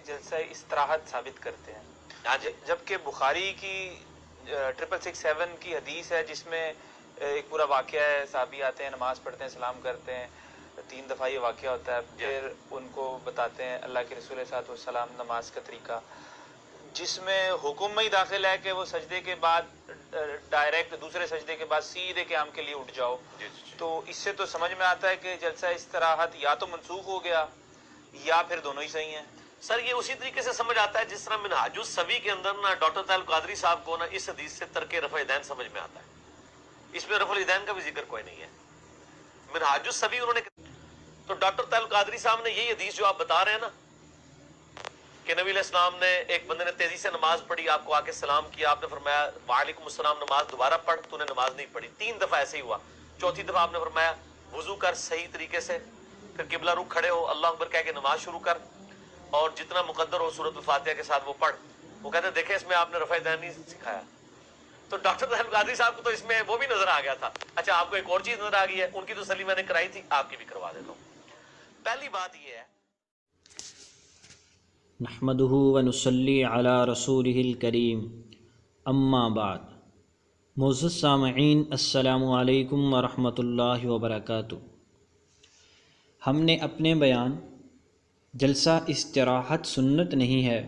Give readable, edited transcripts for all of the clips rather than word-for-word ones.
جلسہ استراحت ثابت کرتے ہیں، جبکہ بخاری کی 6667 کی حدیث ہے جس میں ایک پورا واقعہ ہے، صحابی آتے ہیں، نماز پڑھتے ہیں، سلام کرتے ہیں، 3 دفعہ یہ واقعہ ہوتا ہے، پھر ان کو بتاتے ہیں اللہ کے رسول صلی اللہ علیہ وسلم نماز کا طریقہ، جس میں حکم میں ہی داخل ہے کہ وہ سجدے کے بعد ڈائریکٹ دوسرے سجدے کے بعد سیدھے قیام کے لیے اٹھ جاؤ۔ تو اس سے تو سمجھ میں آتا ہے کہ جلسہ استراحت یا تو منسوخ ہو گیا یا پھر دونوں ہی صحیح ہیں۔ سر یہ اسی طریقے سے سمجھ آتا ہے جس طرح منہاج السوی کے اندر نا ڈاکٹر طاہر القادری صاحب کو نا اس حدیث سے ترک رفع الیدین سمجھ میں آتا ہے، اس میں رفع الیدین کا بھی ذکر کوئی نہیں ہے۔ منہاج السوی انہوں نے، تو ڈاکٹر طاہر القادری صاحب نے یہی حدیث جو آپ بتا رہے ہیں نا کہ نبی علیہ السلام نے، ایک بندے نے تیزی سے نماز پڑھی، آپ کو آ کے سلام کیا، آپ نے فرمایا وعلیکم السلام، نماز دوبارہ پڑھ، تو نے نماز نہیں پڑھی، 3 دفعہ ایسے ہی ہوا، چوتھی دفعہ آپ نے فرمایا وضو کر صحیح طریقے سے، پھر قبلہ رخ کھڑے ہو، اللہ اکبر کہہ کے نماز شروع کر، اور جتنا مقدر ہو سورۃ الفاتحہ کے ساتھ وہ پڑھ۔ وہ کہتے ہیں دیکھیں اس میں آپ نے رفع الیدین نہیں سکھایا۔ تو ڈاکٹر طاہر القادری صاحب کو تو اس میں وہ بھی نظر آ گیا تھا۔ اچھا آپ کو ایک اور چیز نظر آ گئی ہے، ان کی تو تسلی میں نے کرائی تھی، آپ کی بھی کروا دیتا ہوں۔ پہلی بات یہ ہے، نحمدہ ونصلی علی رسولہ الکریم، اما بعد۔ معزز سامعین، السلام علیکم ورحمۃ اللہ وبرکاتہ۔ ہم نے اپنے بیان جلسہ استراحت سنت نہیں ہے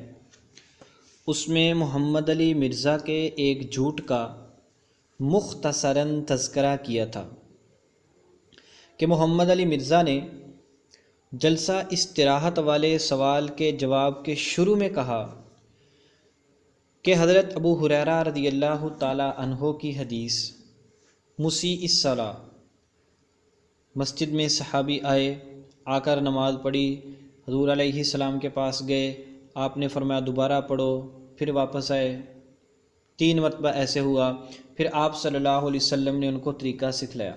اس میں محمد علی مرزا کے ایک جھوٹ کا مختصراً تذکرہ کیا تھا کہ محمد علی مرزا نے جلسہ استراحت والے سوال کے جواب کے شروع میں کہا کہ حضرت ابو ہریرہ رضی اللہ تعالی عنہ کی حدیث مسیء الصلاۃ، مسجد میں صحابی آئے، آ کر نماز پڑھی، حضور علیہ السلام کے پاس گئے، آپ نے فرمایا دوبارہ پڑھو، پھر واپس آئے، 3 مرتبہ ایسے ہوا، پھر آپ صلی اللہ علیہ وسلم نے ان کو طریقہ سکھلایا۔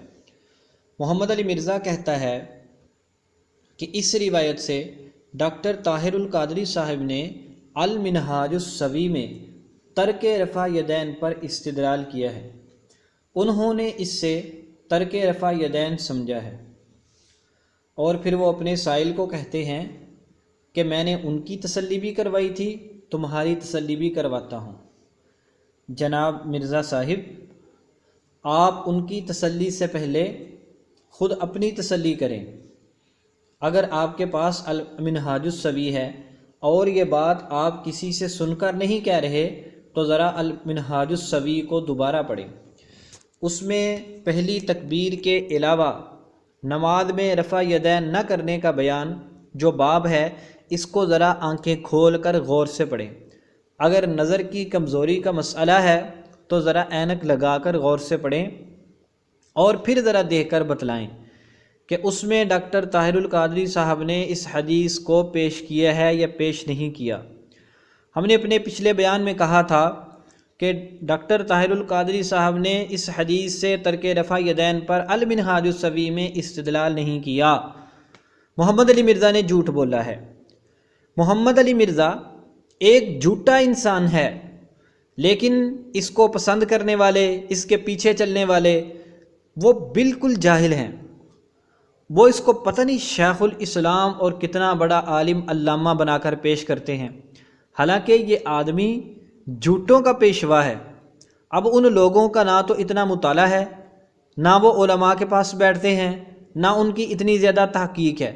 محمد علی مرزا کہتا ہے کہ اس روایت سے ڈاکٹر طاہر القادری صاحب نے المنہاج السوی میں ترک رفع یدین پر استدلال کیا ہے، انہوں نے اس سے ترک رفع یدین سمجھا ہے، اور پھر وہ اپنے سائل کو کہتے ہیں کہ میں نے ان کی تسلی بھی کروائی تھی، تمہاری تسلی بھی کرواتا ہوں۔ جناب مرزا صاحب، آپ ان کی تسلی سے پہلے خود اپنی تسلی کریں۔ اگر آپ کے پاس المنہاج السوی ہے اور یہ بات آپ کسی سے سن کر نہیں کہہ رہے تو ذرا المنہاج السوی کو دوبارہ پڑھیں، اس میں پہلی تکبیر کے علاوہ نماز میں رفع یدین نہ کرنے کا بیان جو باب ہے، اس کو ذرا آنکھیں کھول کر غور سے پڑھیں۔ اگر نظر کی کمزوری کا مسئلہ ہے تو ذرا اینک لگا کر غور سے پڑھیں اور پھر ذرا دیکھ کر بتلائیں کہ اس میں ڈاکٹر طاہر القادری صاحب نے اس حدیث کو پیش کیا ہے یا پیش نہیں کیا۔ ہم نے اپنے پچھلے بیان میں کہا تھا کہ ڈاکٹر طاہر القادری صاحب نے اس حدیث سے ترک رفع یدین پر المنہاج السوی میں استدلال نہیں کیا۔ محمد علی مرزا نے جھوٹ بولا ہے۔ محمد علی مرزا ایک جھوٹا انسان ہے، لیکن اس کو پسند کرنے والے، اس کے پیچھے چلنے والے وہ بالکل جاہل ہیں، وہ اس کو پتہ نہیں شیخ الاسلام اور کتنا بڑا عالم علامہ بنا کر پیش کرتے ہیں، حالانکہ یہ آدمی جھوٹوں کا پیشوا ہے۔ اب ان لوگوں کا نہ تو اتنا مطالعہ ہے، نہ وہ علماء کے پاس بیٹھتے ہیں، نہ ان کی اتنی زیادہ تحقیق ہے،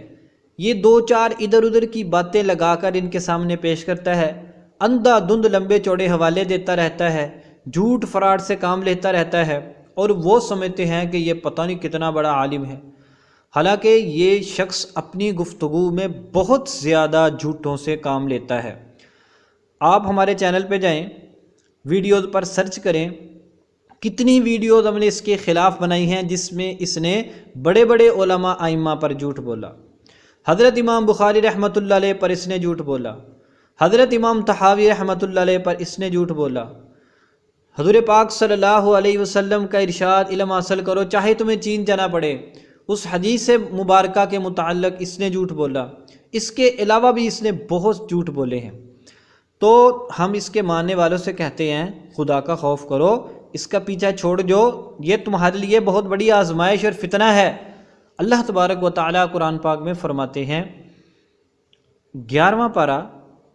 یہ 2-4 ادھر ادھر کی باتیں لگا کر ان کے سامنے پیش کرتا ہے، اندھا دھند لمبے چوڑے حوالے دیتا رہتا ہے، جھوٹ فراڈ سے کام لیتا رہتا ہے، اور وہ سمجھتے ہیں کہ یہ پتہ نہیں کتنا بڑا عالم ہے، حالانکہ یہ شخص اپنی گفتگو میں بہت زیادہ جھوٹوں سے کام لیتا ہے۔ آپ ہمارے چینل پہ جائیں، ویڈیوز پر سرچ کریں، کتنی ویڈیوز ہم نے اس کے خلاف بنائی ہیں جس میں اس نے بڑے بڑے علماء ائمہ پر جھوٹ بولا۔ حضرت امام بخاری رحمۃ اللہ علیہ پر اس نے جھوٹ بولا، حضرت امام طحاوی رحمۃ اللہ علیہ پر اس نے جھوٹ بولا، حضور پاک صلی اللہ علیہ وسلم کا ارشاد علم حاصل کرو چاہے تمہیں چین جانا پڑے، اس حدیث مبارکہ کے متعلق اس نے جھوٹ بولا۔ اس کے علاوہ بھی اس نے بہت جھوٹ بولے ہیں۔ تو ہم اس کے ماننے والوں سے کہتے ہیں خدا کا خوف کرو، اس کا پیچھا چھوڑ جو، یہ تمہارے لیے بہت بڑی آزمائش اور فتنہ ہے۔ اللہ تبارک و تعالیٰ قرآن پاک میں فرماتے ہیں، 11واں پارہ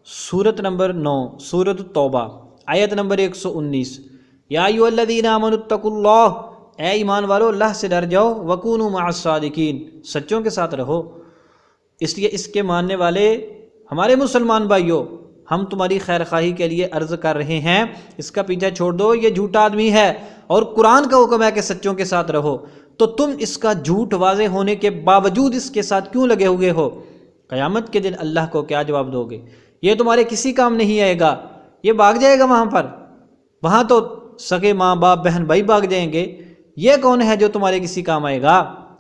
सूरत नंबर 9 सूरत तौबा आयत नंबर 119, या अय्युहल्लज़ीना आमनुत्तकुल्लाह, ए ईमान वालो अल्लाह से डर जाओ, वकूनू मअस्सादिकीन, सच्चों के साथ रहो। इसलिए इसके मानने वाले हमारे मुसलमान भाइयों, हम तुम्हारी खैर खाही के लिए अर्ज़ कर रहे हैं, इसका पीछा छोड़ दो, ये झूठा आदमी है और कुरान का हुक्म है कि सच्चों के साथ रहो, तो तुम इसका झूठ वाज़े होने के बावजूद इसके साथ क्यों लगे हुए हो? क़यामत के दिन अल्लाह को क्या जवाब दोगे? ये तुम्हारे किसी काम नहीं आएगा, ये भाग जाएगा वहाँ तो सगे माँ बाप बहन भाई भाग जाएंगे, ये कौन है जो तुम्हारे किसी काम आएगा?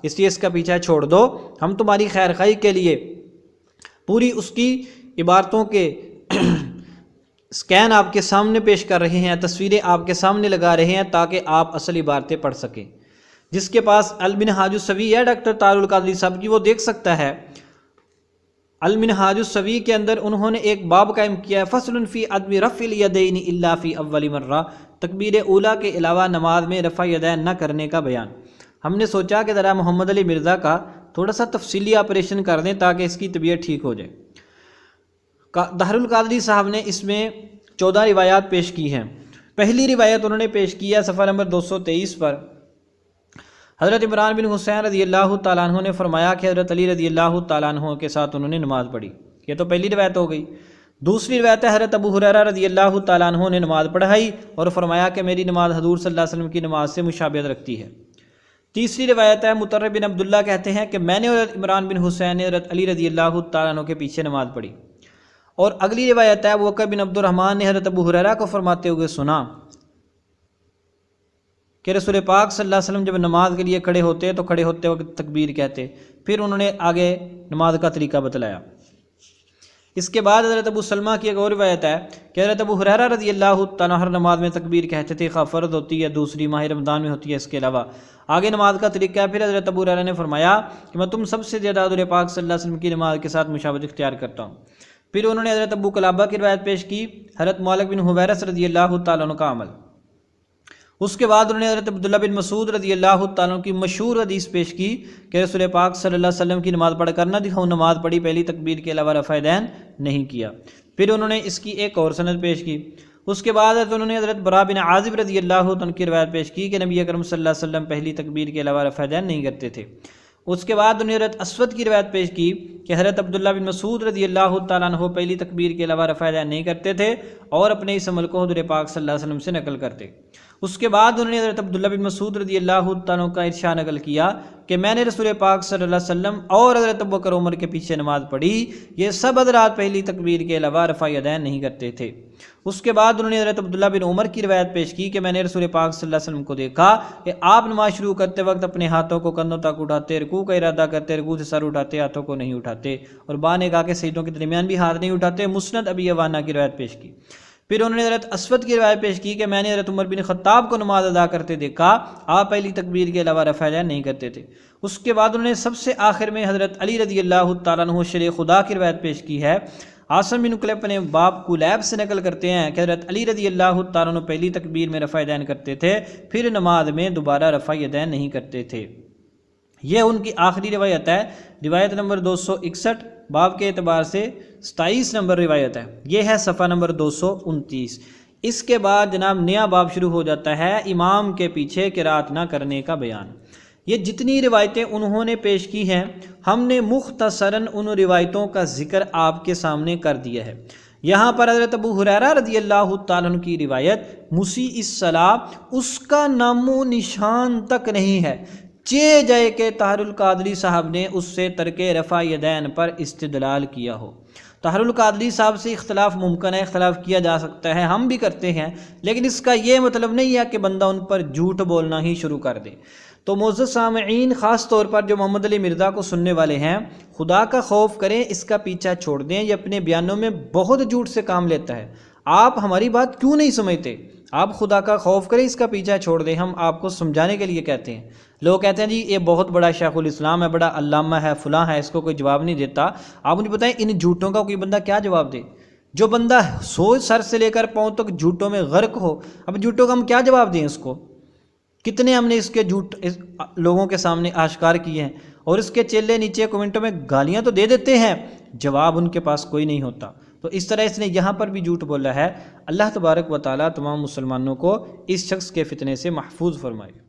इसलिए इसका पीछा छोड़ दो, हम तुम्हारी खैर खाई के लिए पूरी उसकी इबारतों के स्कैन आपके सामने पेश कर रहे हैं, तस्वीरें आपके सामने लगा रहे हैं ताकि आप असल इबारतें पढ़ सकें। जिसके पास अल-मिनहाजुस्सवी है डॉक्टर तारुल कादरी साहब की, वो देख सकता है। अल-मिनहाजुस्सवी के अंदर उन्होंने एक बाब कायम किया है, फस्लुन फ़ी अदमी रफ़िल यदैनि इल्ला फ़ी अव्वली मर्रा, तकबीर ऊला के अलावा नमाज में रफ़ा यदैन न करने का बयान। हमने सोचा कि ज़रा मोहम्मद अली मिर्ज़ा का थोड़ा सा तफसीली ऑपरेशन कर दें ताकि इसकी तबीयत ठीक हो जाए। दारुल कादरी साहब ने इसमें 14 रिवायात पेश की हैं। पहली रिवायत उन्होंने पेश किया सफ़ा नंबर 223 पर। हज़रत इमरान बिन हुसैन रज़ी अल्लाह तआला अन्हु ने फरमाया कि हज़रत अली रज़ी अल्लाह तआला अन्हु के साथ उन्होंने नमाज़ पढ़ी। ये तो पहली रिवायत हो गई। दूसरी रिवायत है हज़रत अबू हुरैरा रज़ी अल्लाह तआला अन्हु ने नमाज़ पढ़ाई और फरमाया कि मेरी नमाज हज़ूर सल्लल्लाहु अलैहि वसल्लम की नमाज से मुशाबिहत रखती है। तीसरी रिवायत है मुतर्रिब बिन अब्दुल्लाह कहते हैं कि मैंने हज़रत इमरान बिन हुसैन ने हज़रत अली रज़ी अल्लाह तआला अन्हु के पीछे नमाज़ पढ़ी। और अगली रिवायत है अबू बकर बिन अब्दुर्रहमान ने हज़रत अबू हुरैरा को फरमाते हुए सुना कि रसूल पाक सल्लल्लाहु अलैहि वसल्लम जब नमाज के लिए खड़े होते तो खड़े होते वक्त तकबीर कहते। फिर उन्होंने आगे नमाज का तरीका बतलाया। इसके बाद हज़रत अबू सलमा की एक और रिवायत है कि हज़रत अबू हुरैरा रज़ी अल्लाह तआला हर नमाज में तकबीर कहते थे, खा फ़र्ज़ होती है, दूसरी माह रमज़ान में होती है, इसके अलावा आगे नमाज का तरीका है। फिर हज़रत अबू हुरैरा ने फरमाया कि मैं तुम सबसे ज़्यादा हज़ूर पाक सल्लल्लाहु अलैहि वसल्लम की नमाज के साथ मुशाबहत इख्तियार करता हूँ। फिर उन्होंने हज़रत अबू कलाबा की रिवायत पेश की, हज़रत मालिक बिन हुवैरस रज़ी अल्लाह तआला अन्हु का अमल। उसके बाद उन्होंने हज़रत अब्दुल्लाह बिन मसूद रज़ी अल्लाह तआला अन्हु की मशहूर हदीस पेश की कि रसूल पाक सल्लल्लाहु अलैहि वसल्लम की नमाज़ पढ़ कर ना दिखाऊँ, नमाज़ पढ़ी, पहली तकबीर के अलावा रफ़ा यदैन नहीं किया। फिर उन्होंने इसकी एक और सनद पेश की। उसके बाद उन्होंने हज़रत बरा बिन आज़िब रज़ी अल्लाह तआला अन्हु की रिवायत पेश की कि नबी अकरम सल्लल्लाहु अलैहि वसल्लम पहली तकबीर के अलावा रफ़ा यदैन नहीं करते थे। उसके बाद उन्होंने हज़रत अस्वद की रिवायत पेश की कि हज़रत अब्दुल्ला बिन मसूद रज़ी अल्लाह तआला अन्हु पहली तकबीर के अलावा रफ़ा यदैन नहीं करते थे और अपने इस अमल को हुज़ूर पाक सल्लल्लाहु अलैहि वसल्लम से नकल करते। उसके बाद उन्होंने हज़रत अब्दुल्ला बिन मसूद रज़ी अल्लाह तआला अन्हु का इरशाद नकल किया कि मैंने रसूल पाक सल्लल्लाहु अलैहि वसल्लम और हज़रत अबू बकर उमर के पीछे नमाज़ पढ़ी, ये सब हज़रात पहली तकबीर के अलावा रफ़ा यदैन नहीं करते थे। उसके बाद उन्होंने हज़रत अब्दुल्ला बिन उमर की रिवायत पेश की कि मैंने रसूल पाक सल्लल्लाहु अलैहि वसल्लम को देखा कि आप नमाज शुरू करते वक्त अपने हाथों को कंधों तक उठाते, रुकू का इरादा करते, रुकू से सर उठाते, हाथों को नहीं उठाते, और बाने का के सजदों के दरमियान भी हाथ नहीं उठाते। मुस्नद अबी अवाना की रिवायत पेश की। फिर उन्होंने हज़रत अस्वद की रिवायत पेश की कि मैंने हज़रत उमर बिन खत्ताब को नमाज अदा करते देखा, आप पहली तकबीर के अलावा रफ़ा यदैन नहीं करते थे। उसके बाद उन्होंने सबसे आखिर में हज़रत अली रज़ी अल्लाह तआला अन्हु शेर खुदा की रिवायत पेश की है। आसम बिन कुलैब अपने बाप कुलैब से नकल करते हैं कि हज़रत अली रज़ी अल्लाह तआला अन्हु पहली तकबीर में रफ़ा यदैन करते थे, फिर नमाज में दोबारा रफ़ा यदैन नहीं करते थे। यह उनकी आखिरी रिवायत है, रिवायत नंबर 261, बाब के एतबार से 27 नंबर रिवायत है। यह है सफ़ा नंबर 229। इसके बाद जनाब नया बाब शुरू हो जाता है, इमाम के पीछे क़िराअत ना करने का बयान। ये जितनी रिवायतें उन्होंने पेश की हैं, हमने मुख्तसरन उन रिवायतों का ज़िक्र आपके सामने कर दिया है। यहाँ पर हज़रत अबू हुरैरा रज़ी अल्लाह तआला अन्हु की रिवायत मुसीइस सलाह, उसका नामो निशान तक नहीं है। चे जाए के तारुल कादरी साहब ने उससे तरके रफ़ा यदैन पर इस्तिदलाल किया हो। तारुल कादरी साहब से इख्तलाफ मुमकिन है, इख्तलाफ किया जा सकता है, हम भी करते हैं, लेकिन इसका ये मतलब नहीं है कि बंदा उन पर झूठ बोलना ही शुरू कर दे। तो मोअज़्ज़ज़ सामईन, ख़ास तौर पर जो मोहम्मद अली मिर्ज़ा को सुनने वाले हैं, खुदा का खौफ करें, इसका पीछा छोड़ दें। ये अपने बयानों में बहुत झूठ से काम लेता है। आप हमारी बात क्यों नहीं समझते? आप खुदा का खौफ करें, इसका पीछा छोड़ दें। हम आपको समझाने के लिए कहते हैं। लोग कहते हैं जी ये बहुत बड़ा शेखुल इस्लाम है, बड़ा अल्लामा है, फलां है, इसको कोई जवाब नहीं देता। आप मुझे बताएं इन झूठों का कोई बंदा क्या जवाब दे? जो बंदा सोच सर से लेकर पाँव तक झूठों में गर्क हो, अब झूठों का हम क्या जवाब दें इसको? कितने हमने इसके झूठ लोगों के सामने आश्कार किए हैं, और इसके चेले नीचे कमेंटों में गालियां तो दे देते हैं, जवाब उनके पास कोई नहीं होता। تو اس طرح اس نے یہاں پر بھی جھوٹ بولا ہے۔ اللہ تبارک و تعالیٰ تمام مسلمانوں کو اس شخص کے فتنے سے محفوظ فرمائے۔